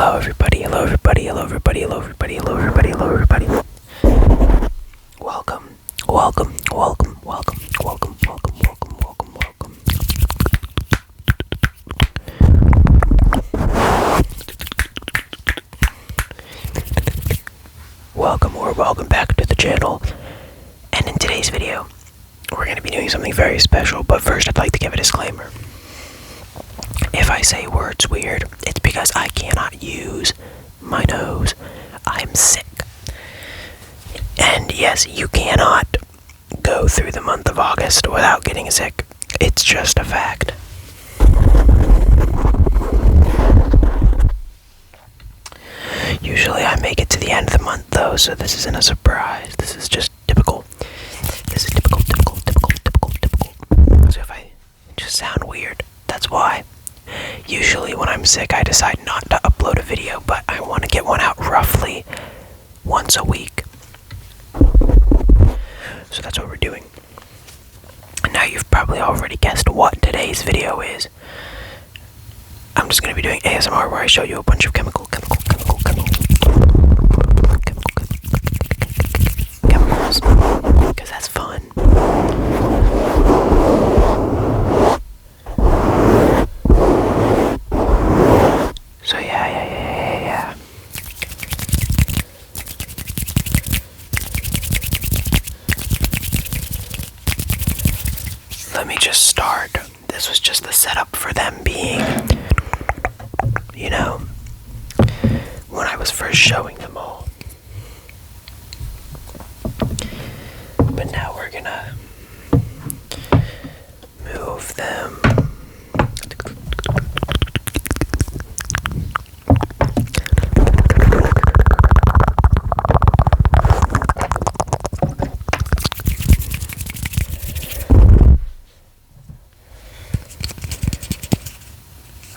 Hello everybody, hello everybody, hello everybody, hello everybody, hello everybody, hello everybody. Welcome, welcome, welcome, welcome, welcome, welcome, welcome, welcome, welcome. Welcome or welcome back to the channel. And in today's video, we're going to be doing something very special, but first I'd like to give a disclaimer. If I say words weird, it's because I cannot use my nose. I'm sick. And yes, you cannot go through the month of August without getting sick. It's just a fact. Usually I make it to the end of the month though, so this isn't a surprise. This is just typical. This is typical. So if I just sound weird, that's why. Usually when I'm sick, I decide not to upload a video, but I want to get one out roughly once a week. So that's what we're doing. And now you've probably already guessed what today's video is. I'm just going to be doing ASMR where I show you a bunch of chemicals, because that's fun. So yeah. Let me just start. This was just the setup for them being, when I was first showing them all. But now we're gonna move them.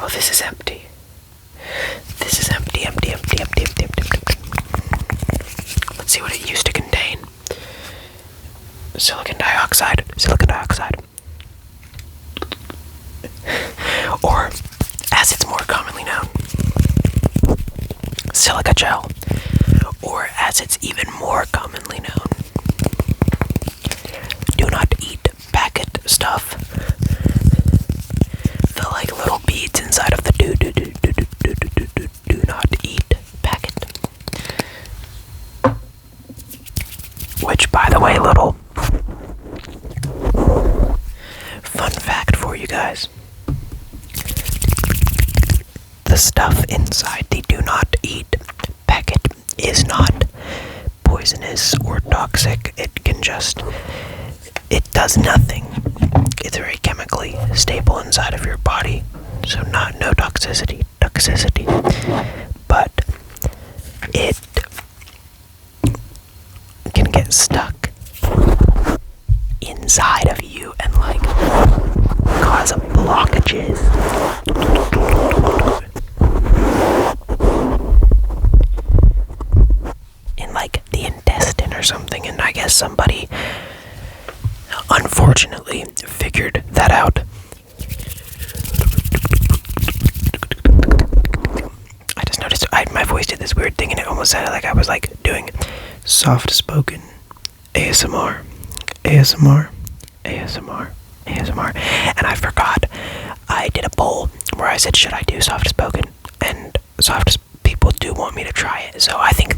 Oh, this is empty. This is empty. Let's see what it used to contain. Silicon dioxide. Or, as it's more commonly known, silica gel. Or, as it's even more commonly known, do not eat packet stuff. The little beads inside of the do not eat packet. Which, by the way, little fun fact for you guys. The stuff inside the do not eat packet is not poisonous or toxic. It does nothing. It's very chemically stable inside of your body, so no toxicity, but it can get stuck inside of you and cause blockages. In the intestine or something, and I guess somebody unfortunately figured that out. I just noticed my voice did this weird thing and it almost sounded like I was doing soft spoken ASMR, and I forgot I did a poll where I said should I do soft spoken, and soft people do want me to try it, so I think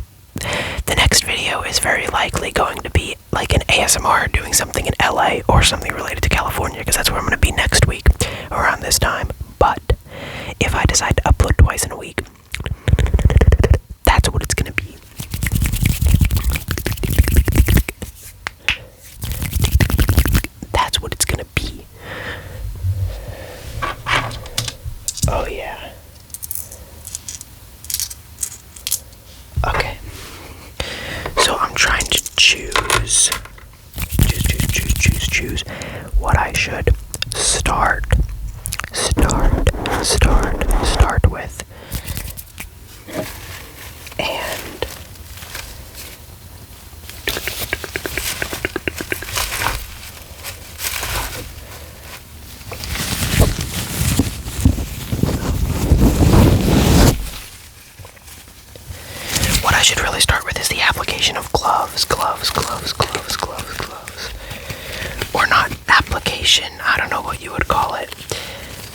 the next video is very likely going to be an ASMR doing something in LA or something related to California, because that's where I'm going to be next week around this time. But if I decide to upload twice in a week, that's what it's going to be. That's what it's going to be. Oh yeah. Okay. So I'm trying to choose what I should start with. And application of gloves. Or not application, I don't know what you would call it.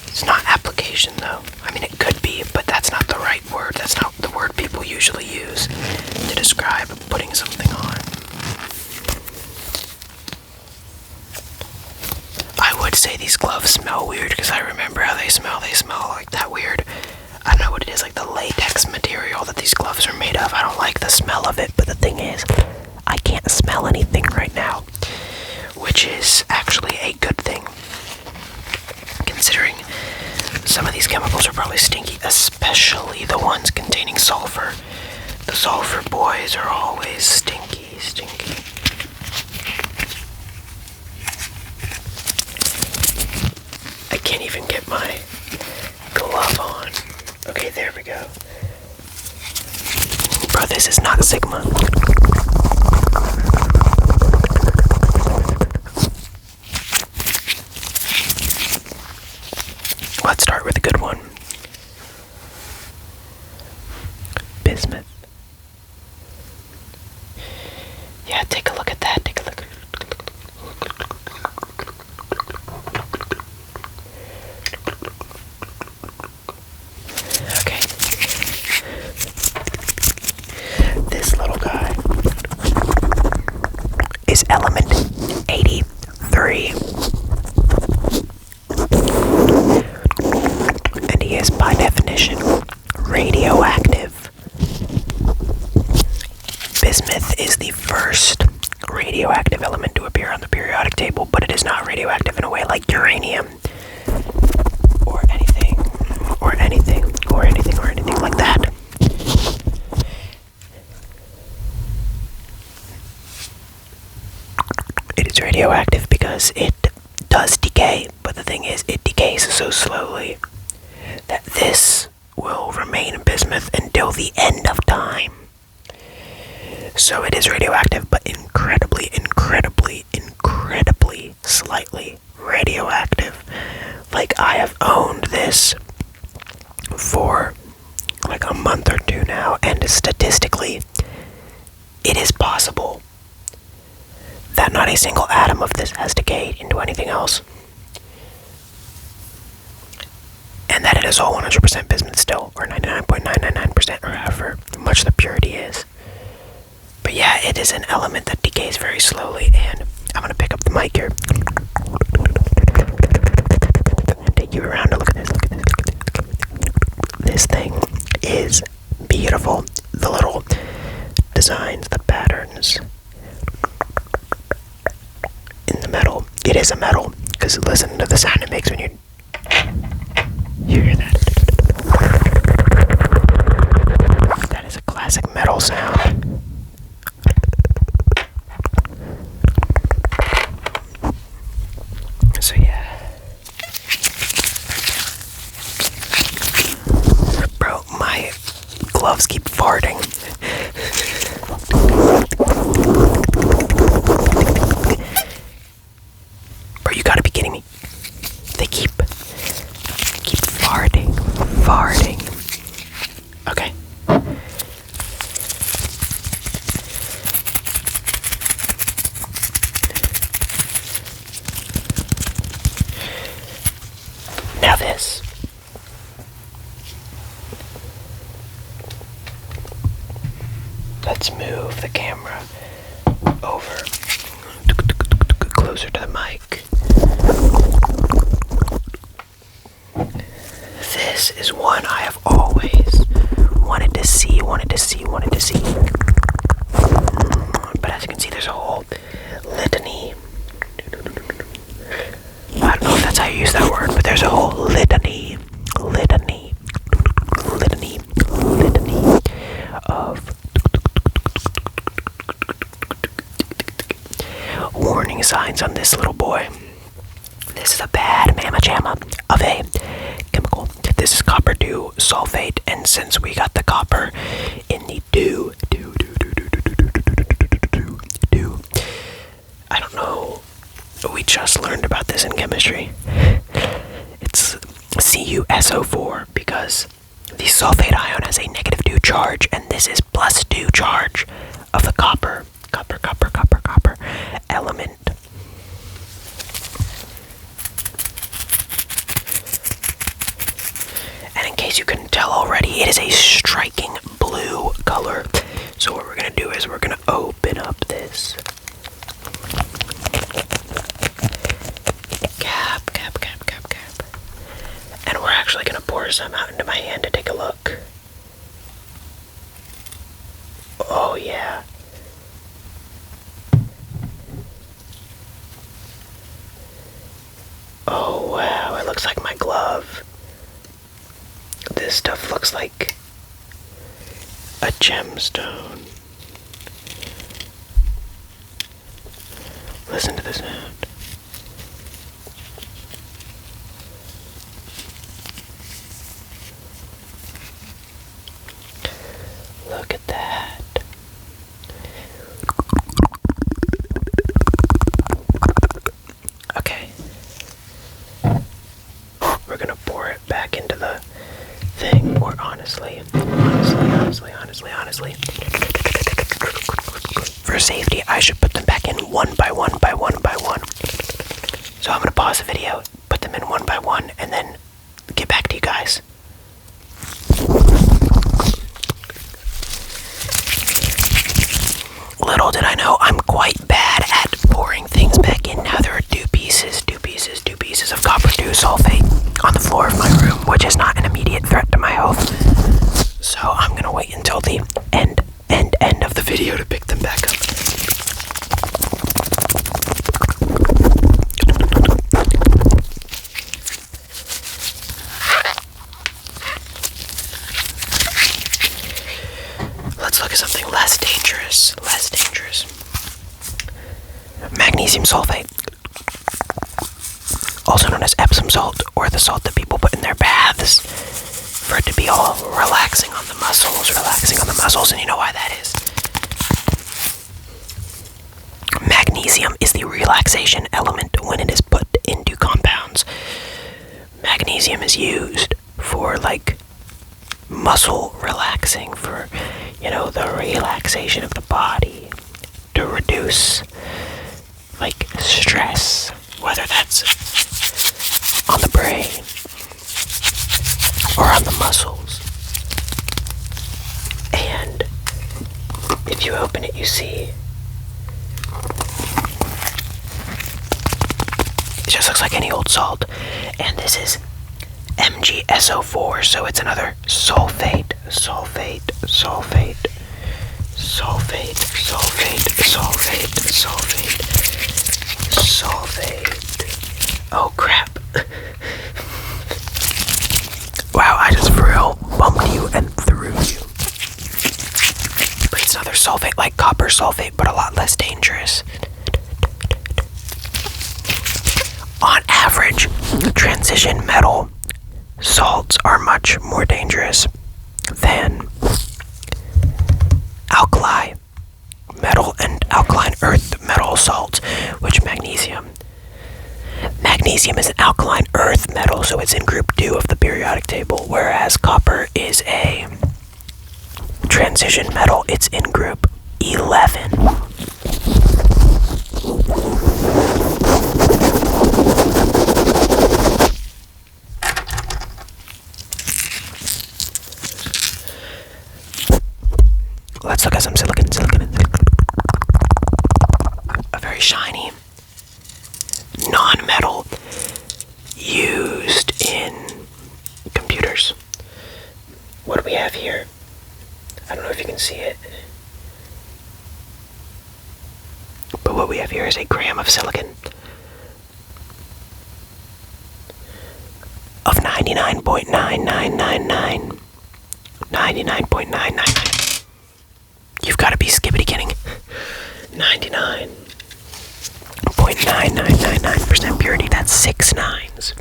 It's not application though. I mean, it could be, but that's not the right word. That's not the word people usually use to describe putting something on. I would say these gloves smell weird because I remember how they smell. They smell like that weird, I don't know what it is, like the latex material that these gloves are made of. I don't like the smell of it, but the thing is, I can't smell anything right now, which is actually a good thing, considering some of these chemicals are probably stinky, especially the ones containing sulfur. The sulfur boys are always stinky. I can't even get my glove on. Okay, there we go. Bro, this is not Sigma. Let's start with a good one. Bismuth. Yeah, take a look at that. Take a look. Okay. This little guy is element 83. And he is, by definition, radioactive. Bismuth is the first radioactive element to appear on the periodic table, but it is not radioactive in a way like uranium or anything like that. It is radioactive because it does decay, but the thing is, it decays so slowly that this will remain bismuth until the end of time. So it is radioactive, but incredibly slightly radioactive. Like, I have owned this for like a month or two now, and statistically, it is possible that not a single atom of this has decayed into anything else. And that it is all 100% bismuth still, or 99.999%, or however much the purity is. But yeah, it is an element that decays very slowly, and I'm gonna pick up the mic here and take you around to look at this. This thing is beautiful. The little designs, the patterns in the metal. It is a metal, because listen to the sound it makes when you hear that. That is a classic metal sound. So yeah. Bro, my gloves keep farting. Bro, you gotta be kidding me. They keep farting. Okay. Now this. Let's move the camera over closer to the mic. This is one I have always wanted to see. But as you can see, there's a whole litany. I don't know if that's how you use that word, but there's a whole litany of warning signs on this little boy. This is a bad mamma jamma of a chemical. This is copper 2 sulfate, and since we got the copper in the do, I don't know, we just learned about this in chemistry. It's CuSO4, because the sulfate ion has a -2 charge, and this is +2 charge of the copper element. And in case you couldn't tell already, it is a striking blue color. So what we're gonna do is we're gonna open up this cap. And we're actually gonna pour some out into my hand to take a look. Oh yeah. Oh wow, it looks like my glove. This stuff looks like a gemstone. Listen to the sound. Look at that. Okay. We're gonna pour it back into the thing, or honestly. For safety, I should put them back in one by one. So I'm gonna pause the video, put them in one by one, and then get back to you guys. Little did I know, I'm quite bad at pouring things back in. Now there are two pieces of copper 2 sulfate on the floor of my room, which is not an immediate threat to my health. So I'm gonna wait until the end of the video to pick them back up. Let's look at something less dangerous. Magnesium sulfate, also known as Epsom salt, or the salt that people put in their baths for it to be all relaxing on the muscles, and you know why that is. Magnesium is the relaxation element when it is put into compounds. Magnesium is used for, like, muscle relaxing, for, you know, the relaxation of the body, to reduce, like, stress, whether that's on the brain or on the muscles. And if you open it, you see it just looks like any old salt. And this is MgSO4, so it's another sulfate. Oh crap. Wow, I just for real bumped you and threw you. But it's another sulfate, like copper sulfate, but a lot less dangerous. On average, transition metal salts are much more dangerous than alkali metal and alkaline earth metal salts, which Magnesium is an alkaline earth metal, so it's in group 2 of the periodic table, whereas copper is a transition metal, it's in group 11. Let's look at some silicon. A very shiny non-metal used in computers. What do we have here? I don't know if you can see it. But what we have here is a gram of silicon of 99.9999. 99.999. You've got to be skibbity kidding. 99.9999% purity. That's 6 nines.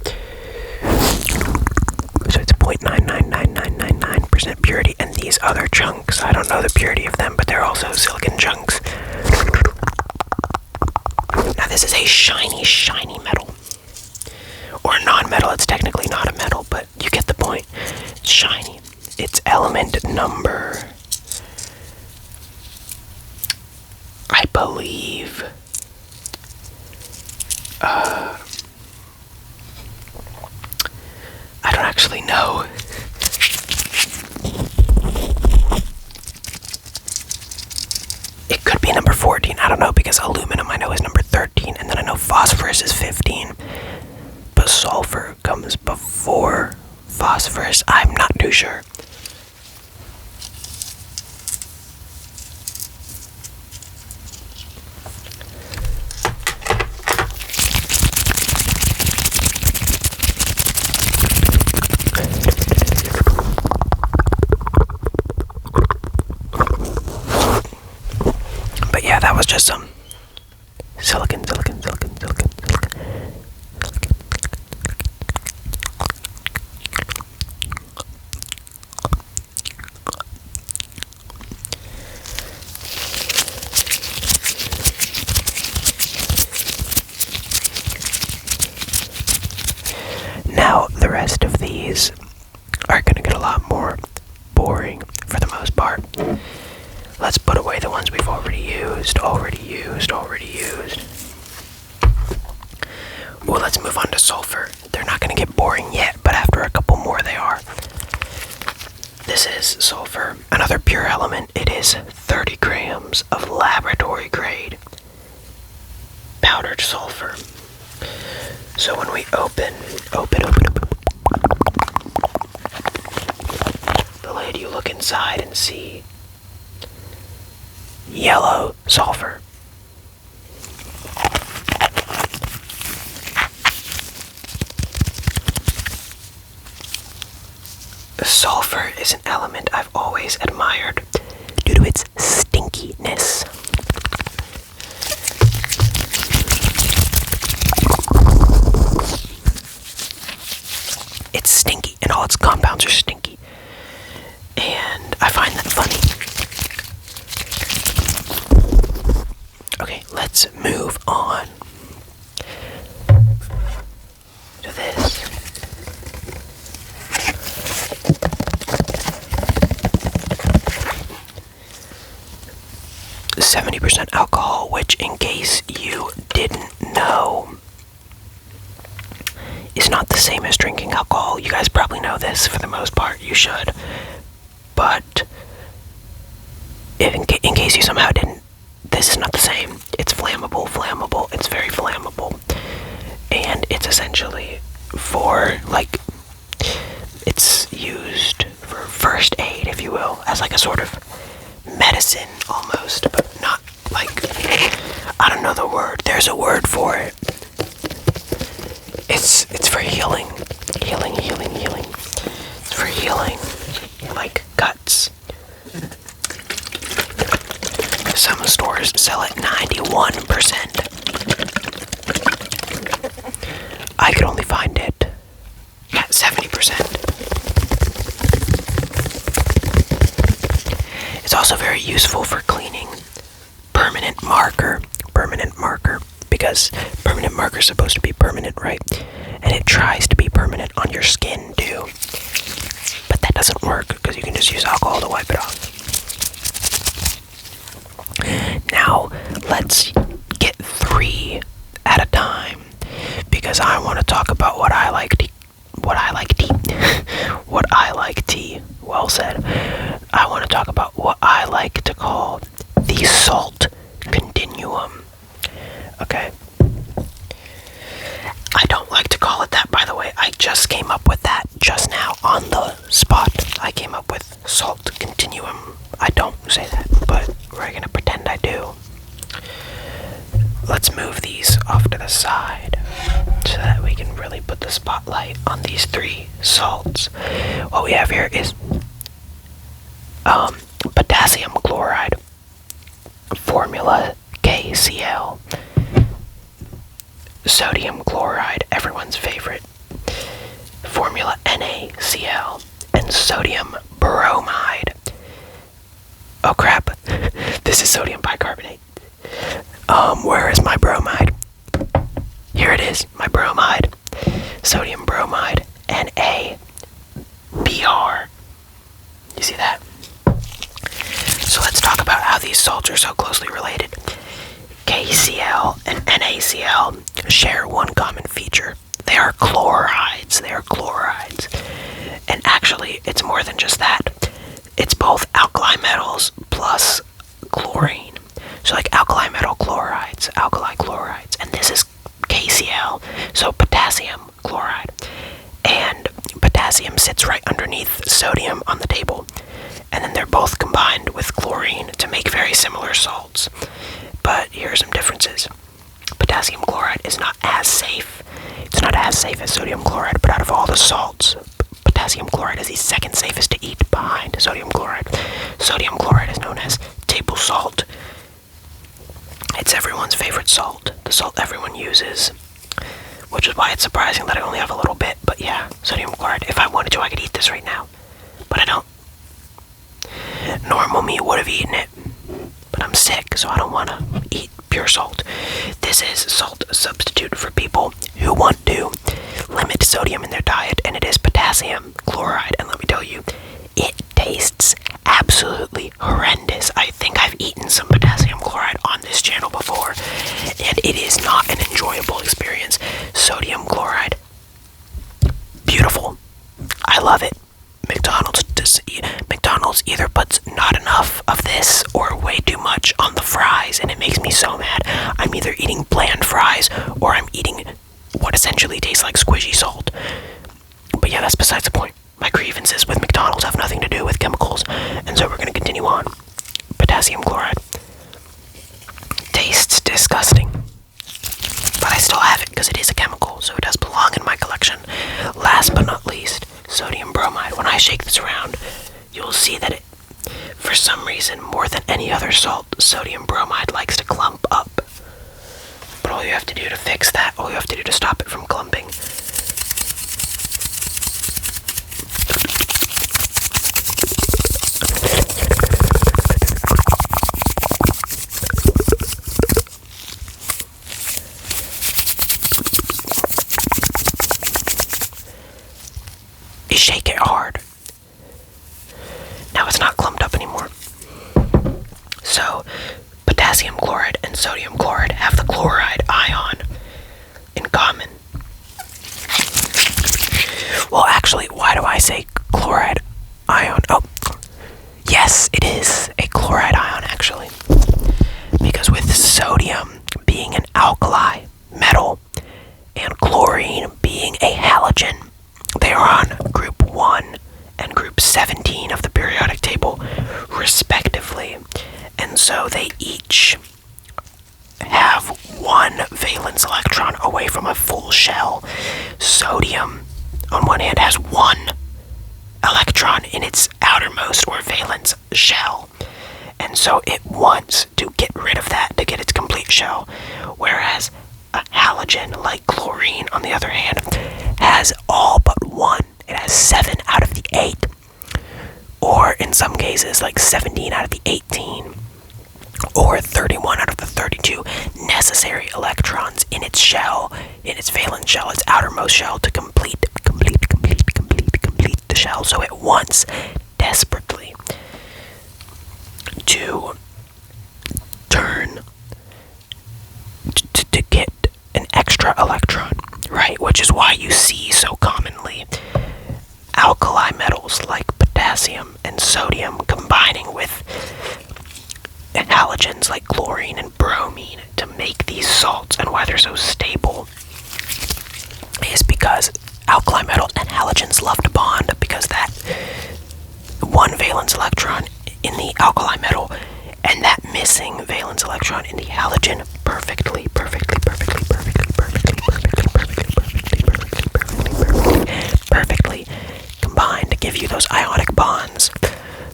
So it's 0.999999% purity. And these other chunks, I don't know the purity of them, but they're also silicon chunks. Now this is a shiny metal. Or non-metal. It's technically not a metal, but you get the point. It's shiny. It's element number believe I don't actually know. It could be number 14, I don't know, because aluminum I know is number 13, and then I know phosphorus is 15. But sulfur comes before phosphorus. I'm not too sure. But yeah, that was just some silicon. Now, the rest of these are going to get a lot more boring for the most part. Let's put away the ones we've already used. Well, let's move on to sulfur. They're not going to get boring yet, but after a couple more they are. This is sulfur, another pure element. It is 30 grams of laboratory grade powdered sulfur. So when we open the lid, you look inside and see yellow sulfur. Sulfur is an element I've always admired due to its stinkiness. It's stinky, and all its compounds are stinky. And I find that funny. Okay, let's move on to this. 70% alcohol, which, in case you didn't know, is not the same as drinking alcohol. You guys probably know this for the most part. You should. But in case you somehow didn't, this is not the same. It's flammable. It's very flammable. And it's essentially for, like, it's used for first aid, if you will, as like a sort of medicine almost, but not like, I don't know the word. There's a word for it. It's for healing. It's for healing, like cuts. Some stores sell it 91%. I could only find it at 70%. It's also very useful for cleaning permanent marker, because permanent marker is supposed to be permanent, right? And it tries to be permanent on your skin too. But that doesn't work because you can just use alcohol to wipe it off. Now, let's get 3 at a time, because I want to talk about what I like tea. Well said. I want to talk about what I like to call the salt continuum. Okay. I don't like to call it that, by the way. I just came up with that just now on the spot. I came up with salt continuum. I don't say that, but we're gonna pretend I do. Let's move these off to the side so that we can really put the spotlight on these 3 salts. What we have here is potassium chloride, formula KCl, sodium chloride, everyone's favorite, formula NaCl, and sodium bromide. Oh crap, this is sodium bicarbonate. Where is my bromide? Here it is, my bromide. Sodium bromide, NaBr. You see that? So let's talk about how these salts are so closely related. KCl and NaCl share one common feature. They are chlorides. And actually, it's more than just that. It's both alkali metals plus chlorine. So like alkali metal chlorides, alkali chlorides, and this is KCl, so potassium chloride. And potassium sits right underneath sodium on the table. And then they're both combined with chlorine to make very similar salts. But here are some differences. Potassium chloride is not as safe. It's not as safe as sodium chloride, but out of all the salts, potassium chloride is the second safest to eat behind sodium chloride. Sodium chloride is known as table salt. It's everyone's favorite salt, the salt everyone uses, which is why it's surprising that I only have a little bit. But yeah, sodium chloride. If I wanted to, I could eat this right now, but I don't. Normal me would have eaten it, but I'm sick, so I don't want to eat pure salt. This is salt substitute for people who want to limit sodium in their diet, and it is potassium chloride. And let me tell you, it tastes absolutely horrendous. I think I've eaten some potassium chloride on this channel before, and it is not an enjoyable experience. Sodium chloride, beautiful. I love it. McDonald's either puts not enough of this or way too much on the fries, and it makes me so mad. I'm either eating bland fries or I'm eating what essentially tastes like squishy salt. But yeah, that's besides the point. My grievances with McDonald's have nothing to do with chemicals, and so we're going to continue on. Potassium chloride tastes disgusting, but I still have it because it is a chemical, so it does belong in my collection. Last but not least, sodium bromide. When I shake this around, you'll see that it, for some reason, more than any other salt, sodium bromide likes to clump up. But all you have to do to fix that, all you have to do to stop it from clumping, is shake it hard. Now it's not clumped up anymore. So, potassium chloride and sodium chloride have the chloride ion in common. Well, actually, why do I say chloride ion? Oh, yes, it is a chloride ion, actually. Because with sodium being an alkali metal and chlorine being a halogen, they are on group 1 and group 17 of the periodic table, respectively. And so they each have one valence electron away from a full shell. Sodium, on one hand, has one electron in its outermost or valence shell. And so it wants to get rid of that to get its complete shell. Whereas a halogen, like chlorine, on the other hand, has all but one. It has 7 out of the 8. Or in some cases, like 17 out of the 18. Or 31 out of the 32 necessary electrons in its shell, in its valence shell, its outermost shell, to complete the shell. So it wants desperately to turn to get an extra electron, right? Which is why you see so commonly alkali metals like potassium and sodium combining with halogens like chlorine and bromine to make these salts, and why they're so stable is because alkali metals and halogens love to bond, because that one valence electron in the alkali metal and that missing valence electron in the halogen perfectly combine to give you those ionic bonds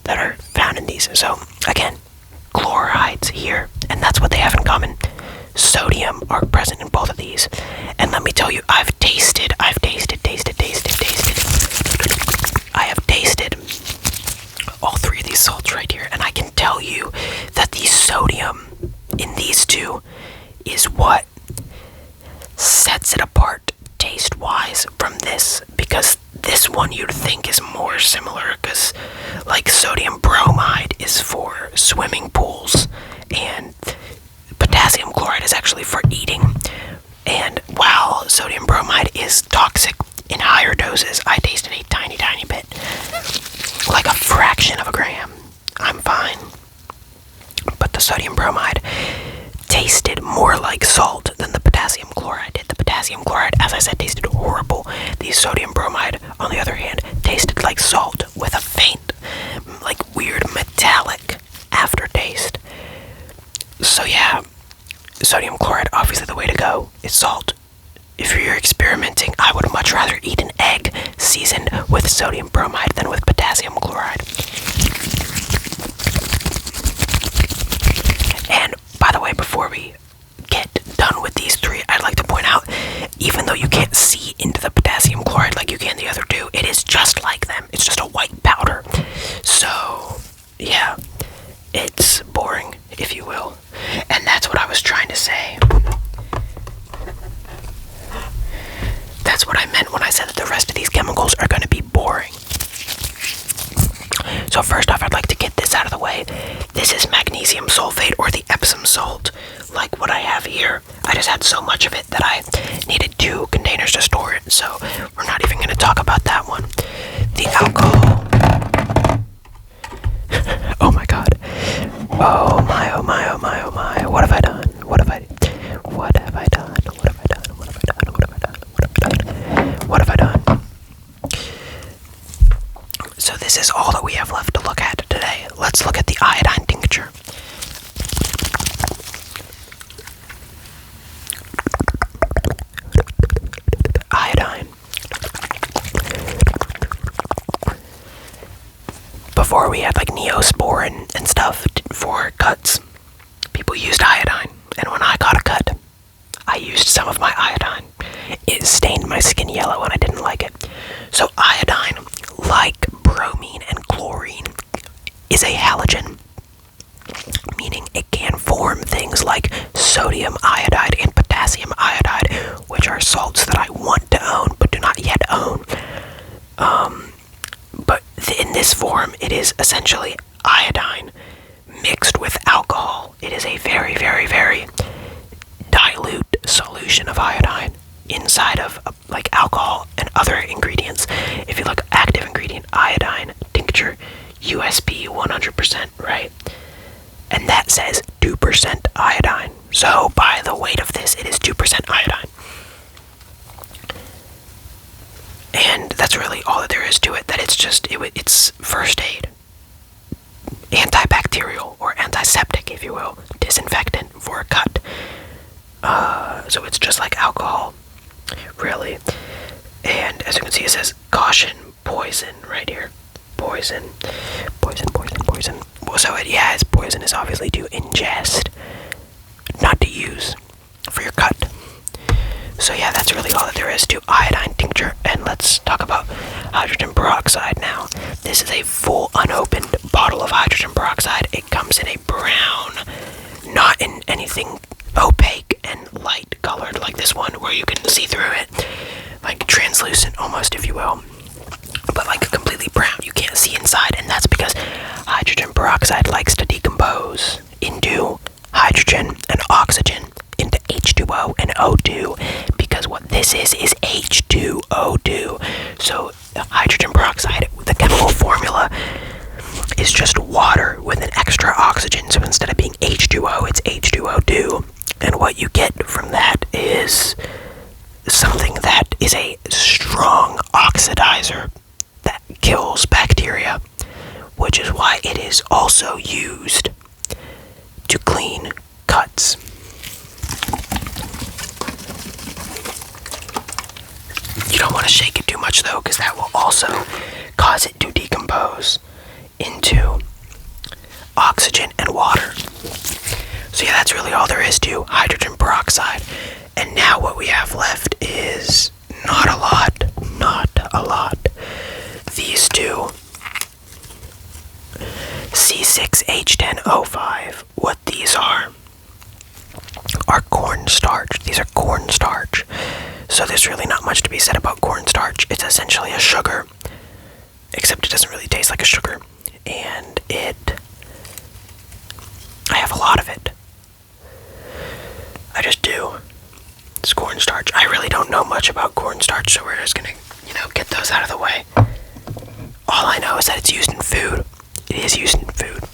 that are found in these. So again, chlorides here, and that's what they have in common. Sodium are present in both of these. And let me tell you, I have tasted all 3 of these salts right here, and I can tell you that the sodium in these two is what sets it apart taste-wise from this, because this one you'd think is more similar, because like sodium bromide is for swimming pools, and potassium chloride is actually for eating. And while sodium bromide is toxic in higher doses, I tasted a tiny, tiny bit. Like a fraction of a gram. I'm fine. But the sodium bromide tasted more like salt than the potassium chloride did. The potassium chloride, as I said, tasted horrible. The sodium bromide, on the other hand, tasted like salt with a faint, like weird metallic aftertaste. So yeah, sodium chloride, obviously the way to go is salt. If you're experimenting, I would much rather eat an egg seasoned with sodium bromide than with potassium chloride. And by the way, before we get done with these three, I'd like to point out, even though you can't see into the potassium chloride like you can the other two, it is just like them. It's just a white powder. So, yeah, it's boring, if you will. And that's what I was trying to say. That's what I meant when I said that the rest of these chemicals are going to be boring. So first off, I'd like to get this out of the way. This is magnesium sulfate, or the Epsom salt, like what I have here. I just had so much of it that I needed 2 containers to store it, so we're not even going to talk about that one. The alcohol. Oh my god. Oh my, oh my, oh my, oh my. What have I done? What have I done? What have I done? What have I done? What have I done? What have I done? What have I done? So this is all that we have left to look at today. Let's look at the iodine tincture. Iodine. Before we had like Neosporin and stuff for cuts, people used iodine. And when I got a cut, I used some of my iodine. It stained my skin yellow and I didn't like it. So iodine, like bromine and chlorine, is a halogen, meaning it can form things like sodium iodide and potassium iodide, which are salts that I want to own but do not yet own. But in this form, it is essentially iodine mixed with alcohol. It is a very, very, very dilute solution of iodine inside of like alcohol and other ingredients. If you look active ingredient, iodine tincture, USP 100%, right? And that says 2% iodine. So by the weight of this, it is 2% iodine. And that's really all that there is to it. That it's just, it's first aid. Antibacterial, or antiseptic, if you will. Disinfectant for a cut. So it's just like alcohol, really. And as you can see, it says caution, poison, right here. Poison, poison, poison, poison. Well, so it's poison is obviously to ingest, not to use for your cut. So yeah, that's really all that there is to iodine tincture. And let's talk about hydrogen peroxide now. This is a full unopened bottle of hydrogen peroxide. It comes in a brown, not in anything opaque and light colored like this one where you can see through it, like translucent almost, if you will, but like completely brown. You can't see inside, and that's because hydrogen peroxide likes to decompose into hydrogen and oxygen into H2O and O2, because what this is H2O2. So hydrogen peroxide, the chemical formula, is just water with an extra oxygen. So instead of being H2O, it's H2O2. And what you get from that is something that is a strong oxidizer that kills bacteria, which is why it is also used to clean cuts. You don't want to shake it too much though, because that will also cause it to decompose into oxygen and water. So yeah, that's really all there is to hydrogen peroxide. And now what we have left is not a lot. These two, C6H10O5, what these are cornstarch. These are cornstarch. So there's really not much to be said about cornstarch. It's essentially a sugar, except it doesn't really taste like a sugar. And I have a lot of it. I just do. It's cornstarch. I really don't know much about cornstarch, so we're just gonna, get those out of the way. All I know is that it's used in food. It is used in food.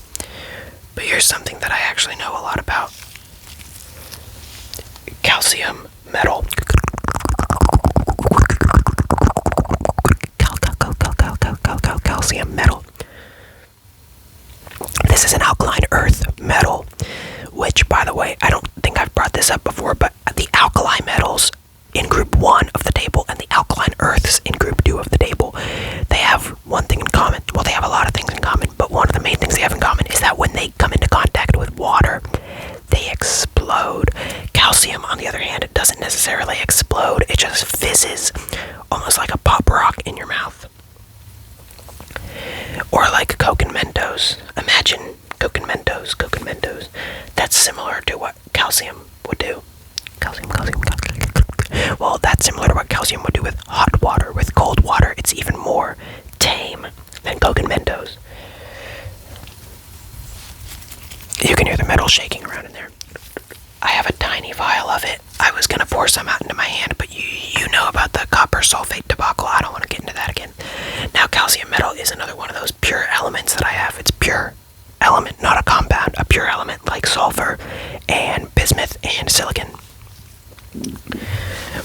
But here's something that I actually know a lot about. Calcium metal. Calcium metal. This is an alkaline earth metal, which, by the way, I don't think I've brought this up before, but the alkali metals in group 1 of the table and the alkaline earths in group 2 of the table, they have one thing in common. Well, they have a lot of things in common, but one of the main things they have in common is that when they come into contact with water, they explode. Calcium, on the other hand, it doesn't necessarily explode. It just fizzes, almost like a pop rock in your mouth. Or like Coke and Mentos. Imagine Coke and Mentos. That's similar to what calcium would do. Calcium. Well, that's similar to what calcium would do with hot water. With cold water, it's even more tame than Coke and Mentos. You can hear the metal shaking around in there. I have a tiny vial of it. I was gonna pour some out into my hand, but you know about the copper sulfate debacle. I don't want to get into that again. Now, calcium metal is another one of those pure elements that I have. It's pure element, not a compound. A pure element like sulfur and bismuth and silicon.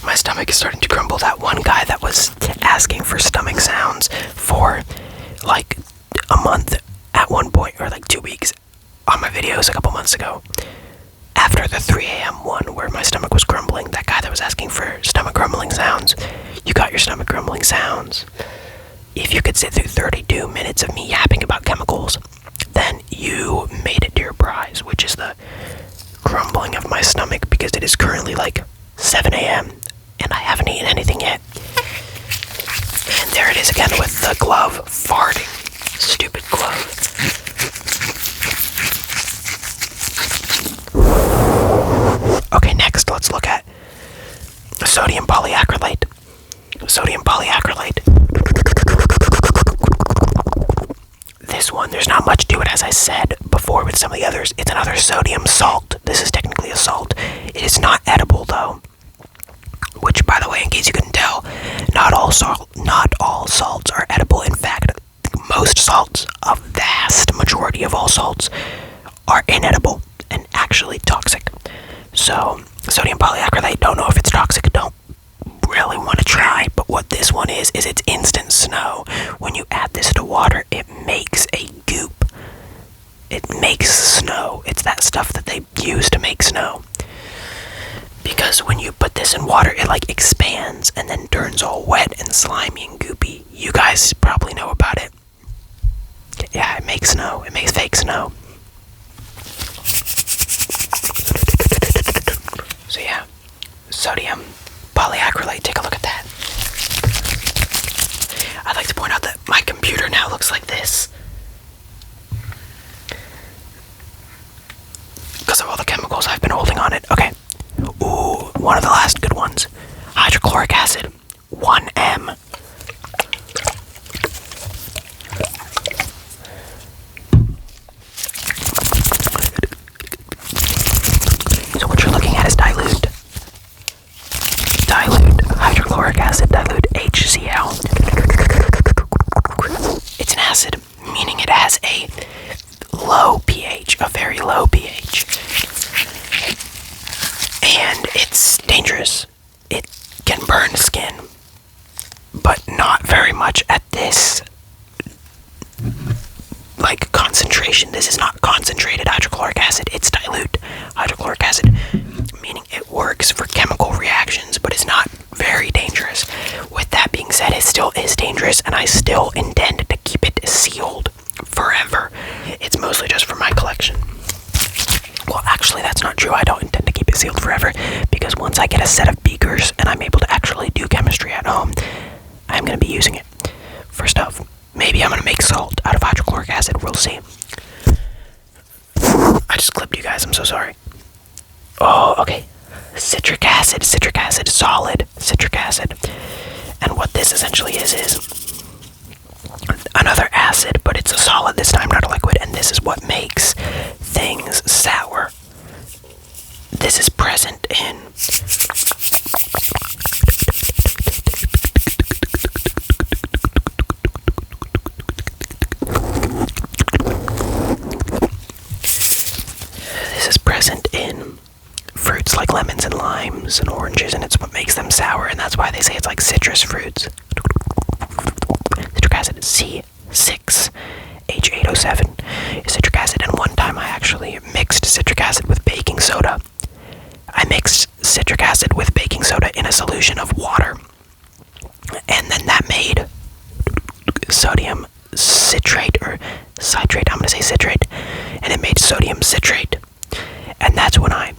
My stomach is starting to grumble. That one guy that was asking for stomach sounds for like a month at one point, or like 2 weeks, on my videos a couple months ago, after the 3 a.m. one where my stomach was grumbling, that guy that was asking for stomach grumbling sounds, you got your stomach grumbling sounds. If you could sit through 32 minutes of me yapping about chemicals, then you made it to your prize, which is the grumbling of my stomach, because it is currently like 7 a.m. and I haven't eaten anything yet. And there it is again with the glove farting. Stupid glove. Okay, next let's look at sodium polyacrylate. Sodium polyacrylate. This one, there's not much to it, as I said before with some of the others. It's another sodium salt. This is technically a salt. It is not edible though. Which, by the way, in case you couldn't tell, not all salts are edible. In fact, most salts, a vast majority of all salts, are inedible and actually toxic. So, sodium polyacrylate, don't know if it's toxic, don't really want to try, but what this one is it's instant snow. When you add this to water, it makes a goop. It makes snow. It's that stuff that they use to make snow. Because when you put this in water, it like expands and then turns all wet and slimy and goopy. You guys probably know about it. Yeah, it makes snow. It makes fake snow. So yeah, sodium polyacrylate, take a look at that. I'd like to point out that my computer now looks like this because of all the chemicals I've been holding on it. Okay. Ooh, one of the last good ones. Hydrochloric acid, 1M. So what you're looking at is dilute hydrochloric acid, dilute HCl. It's an acid, meaning it has a low pH, a very low pH. And it's dangerous. It can burn skin, but not very much at this like concentration. This is not concentrated hydrochloric acid, it's dilute hydrochloric acid, meaning it works for chemical reactions, but it's not very dangerous. With that being said, it still is dangerous, and I still intend to keep it sealed forever. It's mostly just for my collection. Well, actually, that's not true. I don't intend to keep it sealed forever, because once I get a set of beakers and I'm able to actually do chemistry at home, I'm going to be using it for stuff. Maybe I'm going to make salt out of hydrochloric acid. We'll see. I just clipped you guys. I'm so sorry. Oh, okay. Citric acid, solid citric acid. And what this essentially is another acid, but it's a solid this time, not a liquid, and this is what makes things sour. This is present in fruits like lemons and limes and oranges, and it's what makes them sour, and that's why they say it's like citrus fruits. Citric acid, C6H8O7 is citric acid, and one time I actually mixed citric acid with baking soda. I mixed citric acid with baking soda in a solution of water, and then that made sodium citrate, or citrate, I'm going to say citrate, and it made sodium citrate. And that's when I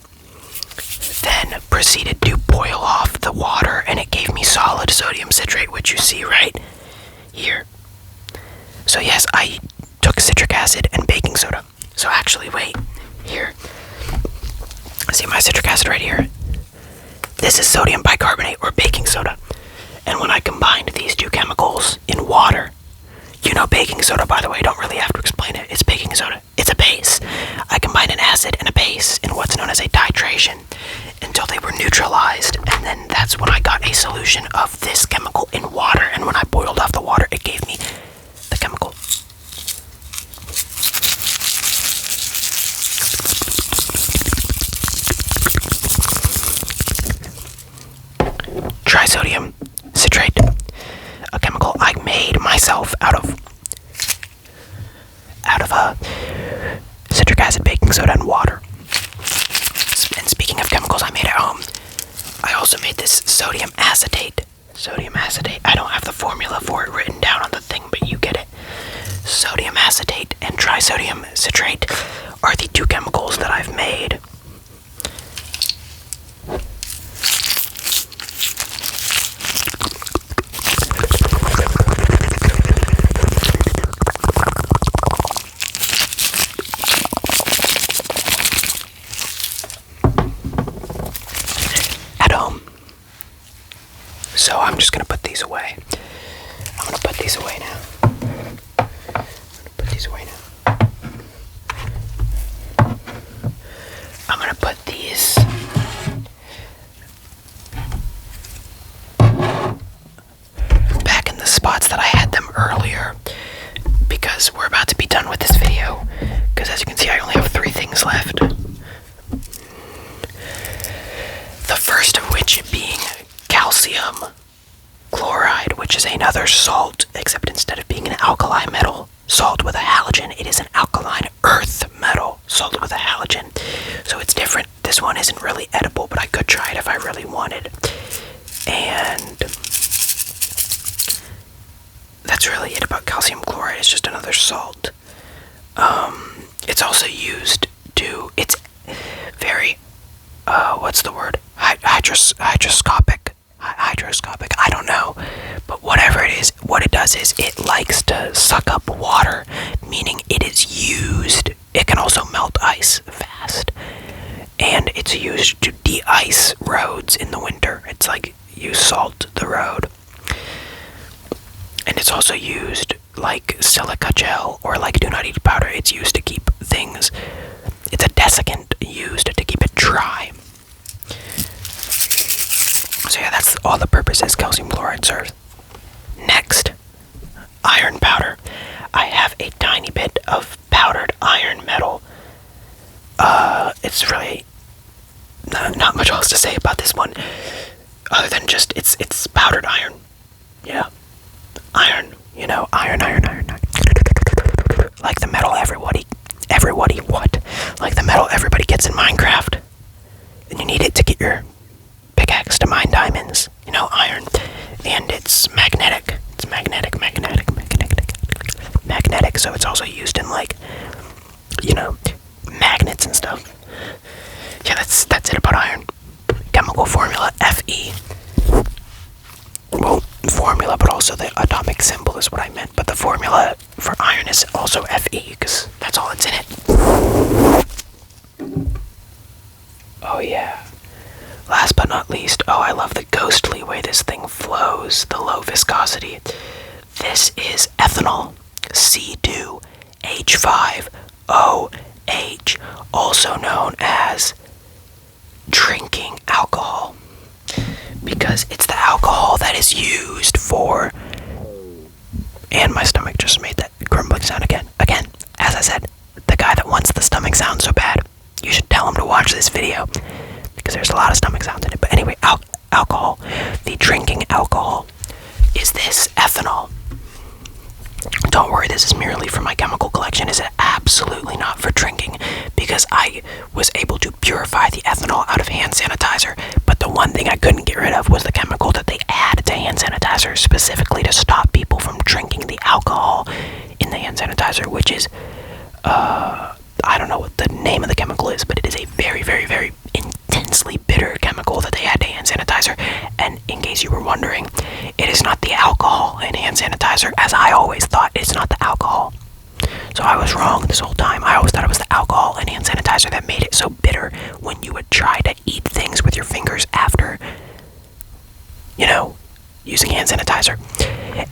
then proceeded to boil off the water, and it gave me solid sodium citrate, which you see right here. So yes, I took citric acid and baking soda. So actually, wait, here. See my citric acid right here? This is sodium bicarbonate, or baking soda. And when I combined these two chemicals in water, you know baking soda, by the way, don't really have to explain it. It's baking soda. It's a base. I combined an acid and a base in what's known as a titration until they were neutralized, and then that's when I got a solution of this chemical in water, and when I boiled off the water, it gave me the chemical. Trisodium citrate, a chemical I made myself out of citric acid, baking soda, and water. And speaking of chemicals I made at home, I also made this sodium acetate. Sodium acetate. I don't have the formula for it written down on the thing, but you get it. Sodium acetate and trisodium citrate are the two chemicals that I've made. So I'm just going to put these away. I'm going to put these away now. I'm going to put these back in the spots that I had them earlier, because we're about to be done with this video. Because as you can see, I only have 3 things left. The first of which being calcium chloride, which is another salt, except instead of being an alkali metal salt with a halogen, it is an alkaline earth metal salt with a halogen. So it's different. This one isn't really edible, but I could try it if I really wanted. And that's really it about calcium chloride. It's just another salt. It's also used to, it's very, what's the word? Hydroscopic, I don't know, but whatever it is, what it does is it likes to suck up water, meaning it can also melt ice fast, and it's used to de-ice roads in the winter. It's like you salt the road, and it's also used like silica gel or like do not eat powder. It's used to keep things, it's a desiccant used to keep it dry. So yeah, that's all the purposes calcium chloride serves. Next, iron powder. I have a tiny bit of powdered iron metal. It's really not much else to say about this one, other than just it's powdered iron. Yeah, iron. You know, iron. Like the metal everybody what? Like the metal everybody gets in Minecraft, and you need it to get your pickaxe to mine diamonds, you know, iron. And it's magnetic. It's magnetic. So it's also used in, like, you know, magnets and stuff. Yeah, that's it about iron. Chemical formula Fe. Well, formula, but also the atomic symbol is what I meant. But the formula for iron is also Fe, because that's all that's in it. Oh yeah. Last but not least, I love the ghostly way this thing flows, the low viscosity. This is ethanol, C2H5OH, also known as drinking alcohol, because it's the alcohol that is used for, and my stomach just made that grumbling sound again. Again, as I said, the guy that wants the stomach sound so bad, you should tell him to watch this video, because there's a lot of stomach sounds in it. But anyway, alcohol, the drinking alcohol, is this ethanol. Don't worry, this is merely for my chemical collection. Is it absolutely not for drinking, because I was able to purify the ethanol out of hand sanitizer, but the one thing I couldn't get rid of was the chemical that they add to hand sanitizer specifically to stop people from drinking the alcohol in the hand sanitizer, which is, I don't know what the name of the chemical is, but it is a very, very, very intensely bitter chemical that they add to hand sanitizer. And in case you were wondering, it is not the alcohol in hand sanitizer, as I always thought. It's not the alcohol. So I was wrong this whole time. I always thought it was the alcohol in hand sanitizer that made it so bitter when you would try to eat things with your fingers after, using hand sanitizer.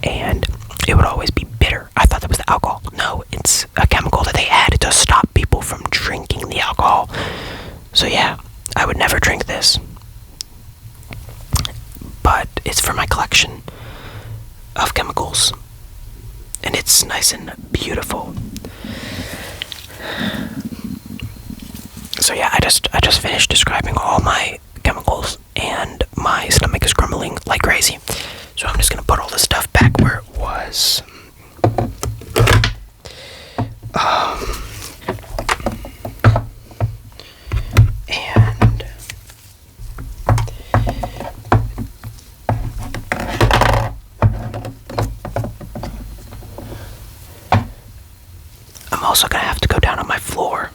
And it would always be bitter. I thought that was the alcohol. No, it's a chemical that they add to stop people from drinking the alcohol. So yeah, I would never drink this. But it's for my collection of chemicals. And it's nice and beautiful. So yeah, I just finished describing all my chemicals, and my stomach is grumbling like crazy. So I'm just gonna put all this stuff back where it was. And I'm also gonna have to go down on my floor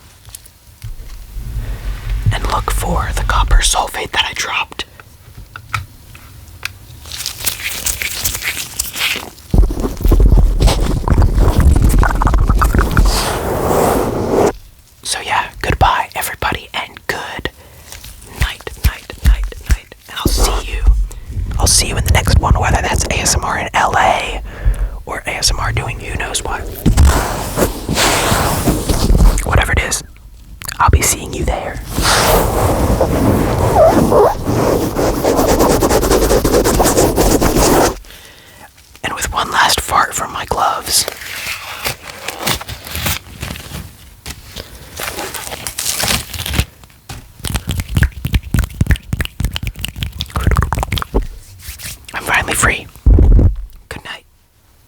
and look for the copper sulfate that I dropped. So yeah, goodbye everybody, and good night. And I'll see you in the next one, whether that's ASMR in LA or ASMR doing who knows what. Whatever it is, I'll be seeing you there. And with one last fart from my gloves. I'm finally free.